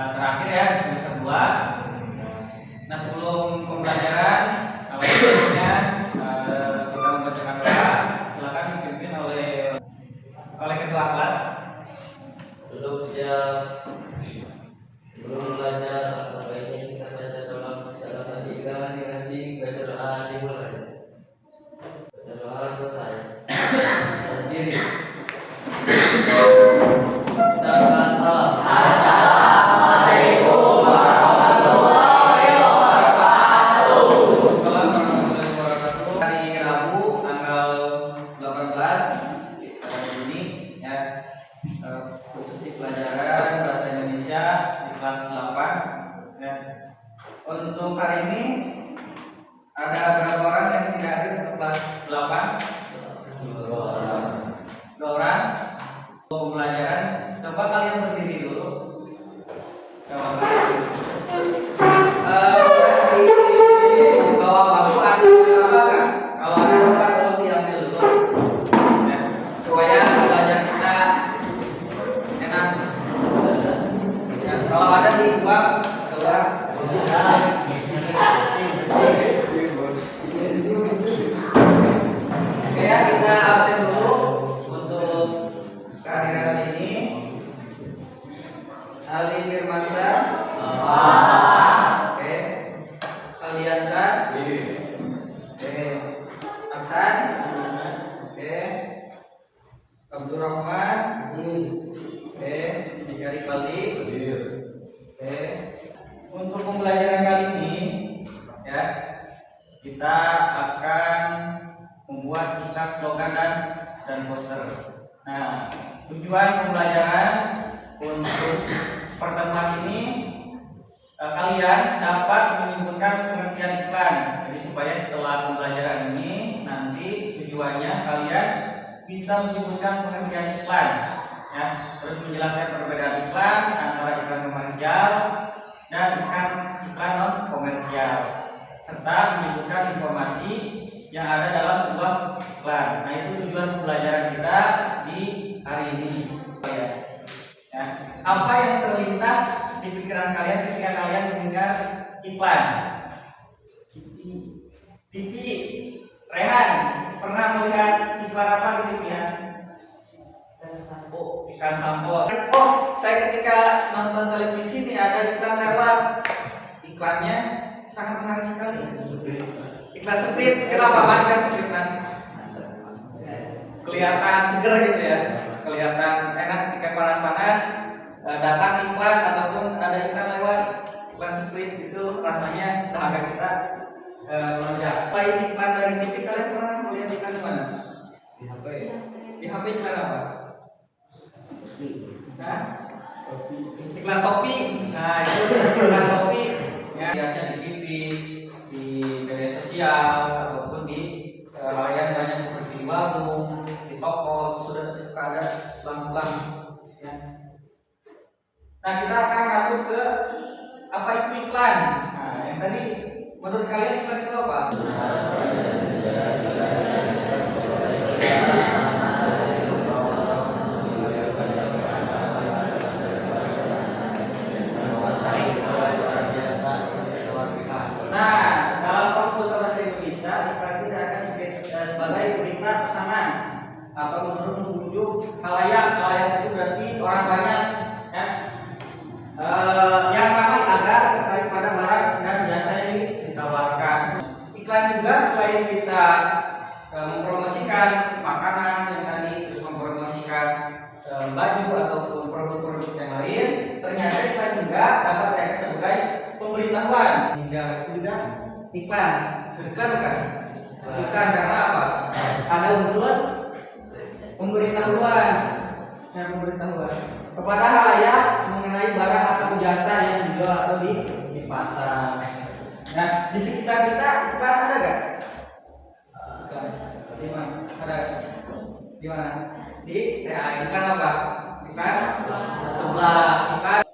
terakhir ya di semester 2. Nah, sebelum pembelajaran kalau selanjutnya kita membacakan doa, silakan dipimpin oleh ketua kelas. Duduk siap. Sebelum belajar, baiknya kita baca dalam hati kita masing-masing. Baca doa dimulai. Baca doa selesai. Berdiri. Ucapkan salam. Assalamualaikum warahmatullahi wabarakatuh. Assalamualaikum warahmatullahi wabarakatuh. Hari Rabu tanggal 18 Juni ya, khusus di pelajaran bahasa Indonesia di kelas 8 ya. Untuk hari ini ada berapa orang yang tidak hadir untuk kelas 8? 2 orang. 2 orang. Pembelajaran, coba kalian berdiri dulu. Coba di bawah bangku ada sampah kan? Kalau ada sampah tolong diambil dulu ya, supaya belajar kita enak ya. Kalau ada dibuang keluar. Oke ya, kita absen dulu untuk kehadiran hari ini. Ali Firmansyah. Oke. Aliansyah. Oke. Aksan. Oke. Abdurrahman. Oke. Dikari Bali. Oke. Untuk pembelajaran kali ini ya, kita akan membuat kitab slogan dan poster. Nah, tujuan pembelajaran untuk pertemuan ini kalian dapat menyimpulkan pengertian iklan. Jadi supaya setelah pembelajaran ini nanti tujuannya kalian bisa menyimpulkan pengertian iklan ya, terus menjelaskan perbedaan iklan antara iklan komersial dan iklan non komersial, serta menyebutkan informasi yang ada dalam sebuah iklan. Nah, itu tujuan pembelajaran kita di hari ini ya. Apa yang terlintas di pikiran kalian ketika kalian mendengar iklan TV? Rehan pernah melihat iklan apa di TV ya? Iklan sampo. Oh, saya ketika nonton televisi nih ada iklan lewat, iklannya sangat menarik sekali. Iklan Sprite, kenapa iklan Sprite kan? Kelihatan seger gitu ya, kelihatan enak ketika panas-panas. Datang iklan ataupun ada iklan lewat, iklan Sprite itu rasanya dahaga kita melonjak. Selain iklan dari TV, kalian pernah melihat iklan di mana? Di HP. Di HP iklan apa? Nah, iklan Shopee. Nah, itu iklan Shopee. Ya, lihatnya di TV, di media sosial ataupun di layanan banyak seperti di warung, di toko sudah ada iklan-iklan ya. Nah, kita akan masuk ke apa itu iklan. Nah, yang tadi menurut kalian iklan itu apa? Nah, dalam Konstitusi Bahasa Indonesia iklan itu akan sebagai berita pesanan atau menurut membujuk khalayak. Khalayak itu berarti orang banyak ya. Yang ramai agar tertarik pada barang dan jasa yang ditawarkan. Iklan juga selain kita mempromosikan makanan yang tadi, terus mempromosikan baju ataupun produk-produk yang lain, ternyata iklan juga dapat dikatakan sebagai pemberitahuan. Hingga itu juga iklan bukan? Bukan, karena apa? Ada unsur pemberitahuan. Nah, pemberitahuan kepada halayak mengenai barang atau jasa yang dijual atau di pasar. Nah, di sekitar kita iklan ada gak? Di mana? Ada? Di mana? Di iklan apa? Iklan sebelah, iklan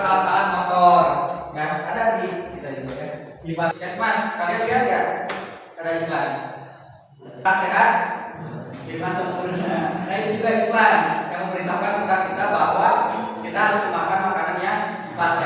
alat-alat motor. Nah, ada di kita juga ya. Di Puskesmas, kalian lihat gak? Ada iklan. Pak sehat? Kita sempurna. Nah, itu juga iklan yang memberitahukan kepada kita bahwa kita harus makan makanan yang sehat.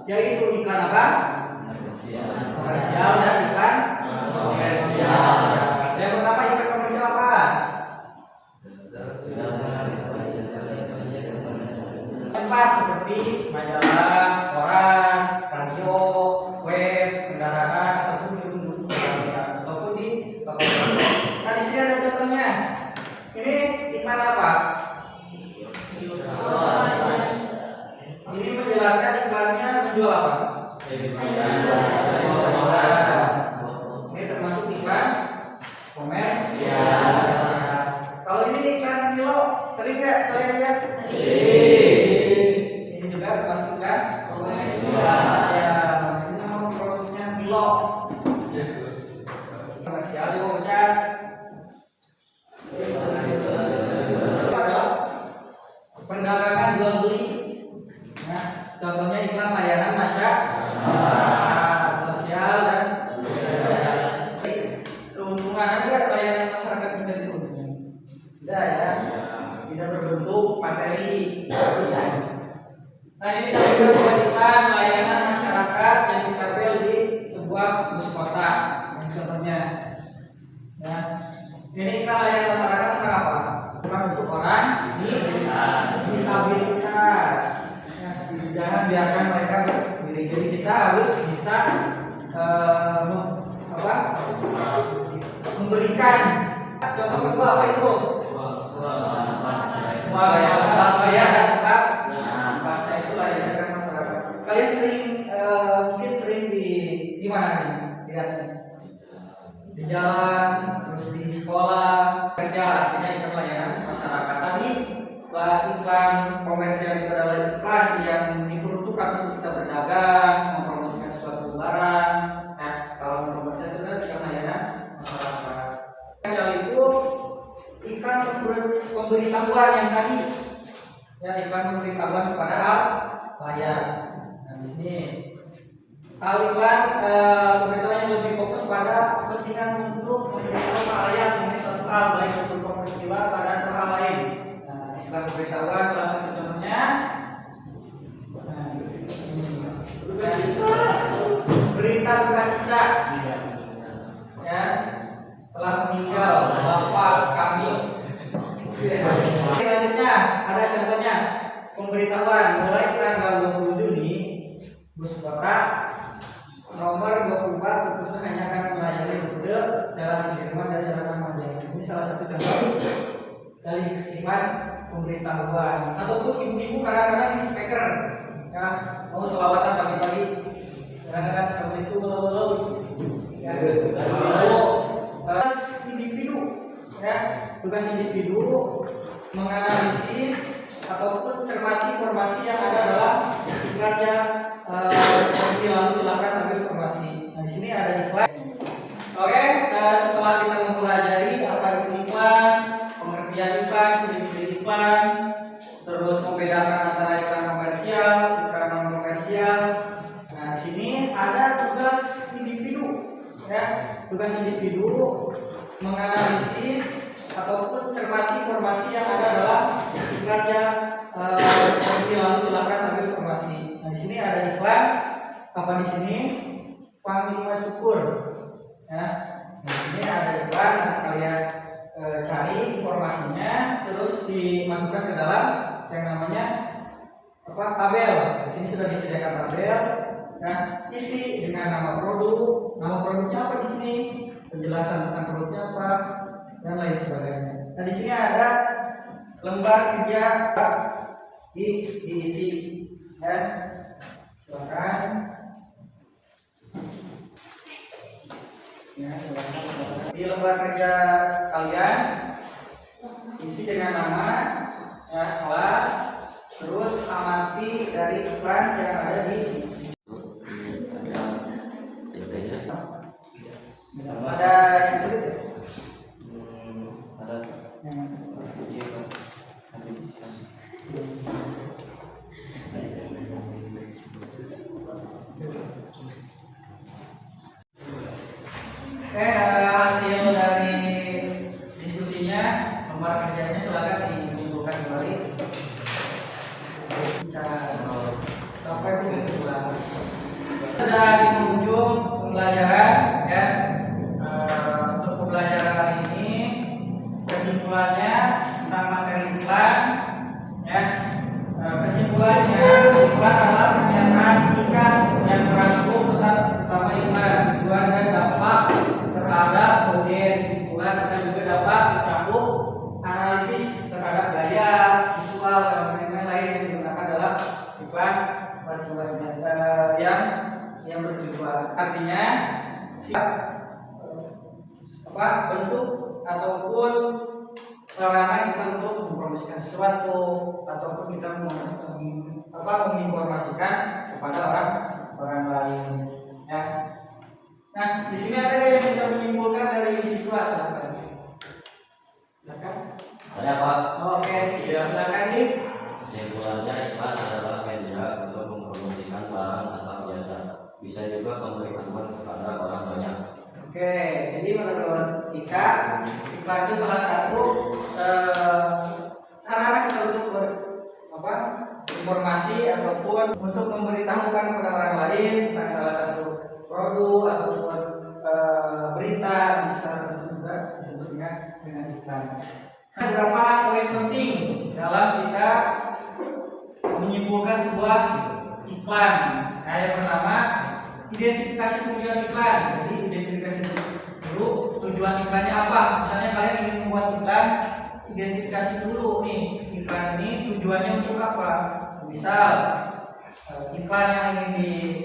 yaitu iklan apa? Komersial dan iklan Komersial. Yang pertama iklan komersial apa? Tempat seperti majalah, koran, radio, web, kendaraan, ataupun di rumah ataupun di toko. Nah di sini ada contohnya. Ini iklan apa? Ini menjelaskan iklannya menjual apa? Ini termasuk iklan komersial. Kalau ini iklan Milo, sering nggak kalian lihat? Ini juga termasuk iklan komersial. Ini nama produknya Milo. Komersial juga punya. Adalah perdagangan jual beli. Nah, contohnya iklan layanan masyarakat sosial dan keuntungan. Ada nggak layanan masyarakat mencari keuntungan? Tidak ya, tidak berbentuk materi. Nah ini juga sebuah iklan layanan masyarakat yang ditempel di sebuah bus kota. Ini contohnya. Ya, ini iklan layanan masyarakat tentang apa? Bukan untuk orang disabilitas. Jangan biarkan mereka berdiri. Jadi kita harus bisa memberikan. Contoh kedua apa itu? Swasembada tempat. Tempatnya itu layanan masyarakat. Kalian mungkin sering di mana sih? Lihatnya di jalan, terus di sekolah. Komersial artinya iklan layanan masyarakat. Tadi iklan komersial itu adalah iklan yang diperuntukkan untuk kita berdagang, mempromosikan sesuatu barang. Nah, kalau komersial itu adalah iklan layanan masyarakat. Komersial itu iklan pemberitahuan yang tadi, ya iklan pemberitahuan kepada bayar. Nah, di sini iklan pemberitahuan yang lebih fokus pada kepentingan untuk memberitahu halayak mengenai suatu hal, baik untuk peristiwa pada hal lain. Iklan pemberitahuan salah satu contohnya. Berita duka cita, ya, telah meninggal bapak kami. Selanjutnya ada contohnya pemberitahuan mulai tanggal 20 Juni bus kota nomor 24 khususnya hanya akan melayani rute Jalan Sudirman dan Jalan Ahmad. Ini salah satu contoh dari iklan pemberitahuan. Ataupun ibu-ibu kadang-kadang di speaker, ya, mau selawatan pagi-pagi, kadang-kadang seperti itu melau-melau, ya, tugas individu, ya, tugas individu menganalisis ataupun cermati informasi yang ada dalam iklan yang lalu silakan ambil informasi. Nah di sini ada iklan. Oke, setelah kita mempelajari apa itu iklan, pengertian iklan, ciri-ciri iklan, terus membedakan antara iklan komersial, iklan non komersial. Nah, di sini ada tugas individu, ya. Tugas individu menganalisis ataupun cermati informasi yang ada dalam iklan yang lalu silakan ambil informasi. Nah, di sini ada iklan apa di sini? Panglima Cukur. Ya. Nah, di sini ada iklan, nanti kalian cari informasinya, terus dimasukkan ke dalam yang namanya tabel. Di sini sudah disediakan tabel. Nah, isi dengan nama produk, nama produknya apa di sini, penjelasan tentang produknya apa, dan lain sebagainya. Nah, di sini ada lembar kerja diisi, ya. Silakan. Ya, silakan. Di lembar kerja kalian isi dengan nama, ya, kelas, terus amati dari iklan yang ada di ada hasil dari diskusinya, lembar kerjanya silakan dikumpulkan kembali. sampai kesimpulan. Sudah di penghujung pembelajaran ya. Untuk pembelajaran hari ini kesimpulannya tentang materi iklan ya. Kesimpulannya adalah pernyataan singkat yang merangkum pesan utama iklan, tujuan dan dampak terhadap audiens. Kesimpulan akan juga dapat mencakup analisis terhadap gaya visual dan lain-lain yang digunakan dalam iklan yang bertujuan. Artinya bentuk ataupun sarana kita untuk mempromosikan sesuatu ataupun kita menginformasikan kepada orang lain ya. Nah, di sini ada yang bisa menyimpulkan dari siswa, silakan. Ada Pak. Oke, silakan nih. Kesimpulannya iklan adalah media untuk mempromosikan barang atau jasa. Bisa juga memberikan uang kepada orang banyak. Oke, jadi menurut Ika, iklan itu salah satu sarana kita untuk informasi ataupun untuk memberitahukan kepada orang lain tentang salah satu produk ataupun berita. Salah satu juga disebut dengan iklan. Beberapa poin penting dalam kita menyimpulkan sebuah iklan. Nah, yang pertama, identifikasi tujuan iklan. Jadi identifikasi dulu tujuan iklannya apa. Misalnya kalian ingin membuat iklan, identifikasi dulu nih iklan ini tujuannya untuk apa. Misal iklan yang ingin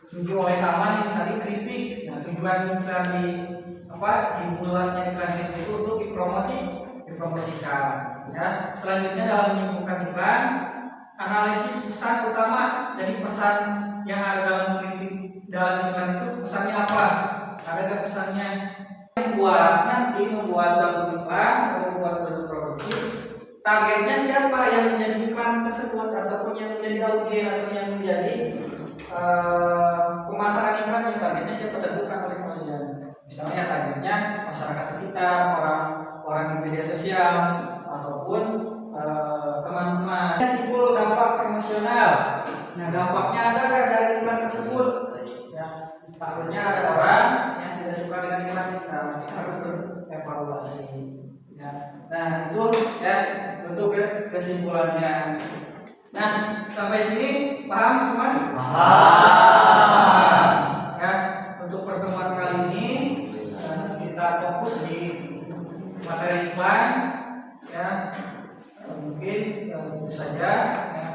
dituju oleh Salman yang tadi keripik. Nah, tujuan iklan dibuatnya iklan itu untuk dipromosikan. Ya. Selanjutnya dalam menyimpulkan iklan, analisis pesan utama. Jadi pesan yang ada dalam iklan itu pesannya apa? Ada nggak pesannya? Membuat suatu iklan atau membuat produksi, targetnya siapa yang menjadi iklan tersebut ataupun yang menjadi audiens atau yang menjadi pemasaran iklannya, targetnya siapa tentukan oleh kalian. Misalnya targetnya masyarakat sekitar, orang di media sosial ataupun teman-teman. Simpul dampak emosional. Nah, dampaknya ada nggak dari iklan tersebut? Ya, takutnya ada orang yang tidak suka dengan iklan kita harus berevaluasi. Ya. Nah, itu ya untuk kesimpulannya. Nah, sampai sini paham semua? Paham. Ya, untuk pertemuan kali ini kita fokus di materi iklan. Ya, mungkin itu saja.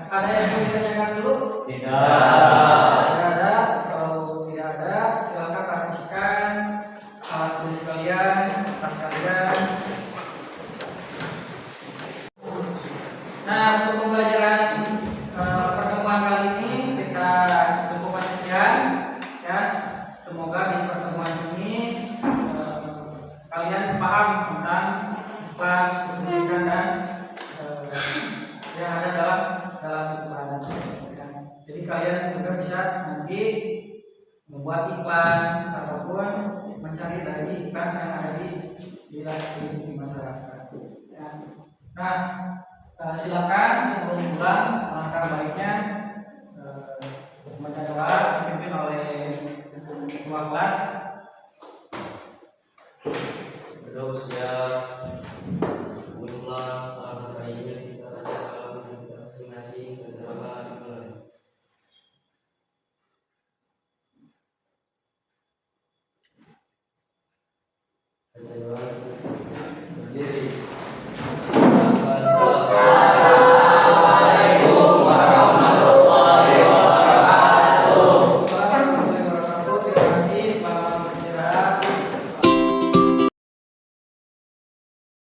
Ada yang mau ditanyakan dulu? Tidak. Ada. Kalau tidak ada, silakan rapikan alat tulis kalian, tas kalian. Nah, untuk pembelajaran pertemuan kali ini kita cukup sekian. Ya, semoga di pertemuan ini kalian paham tentang kelas pendidikan dan yang ada dalam iklan. Jadi kalian juga bisa nanti membuat iklan ataupun mencari dari iklan yang ada di masyarakat. Ya. Nah, silakan sebelum pulang, langkah baiknya membaca doa dipimpin oleh ketua kelas. Terus ya.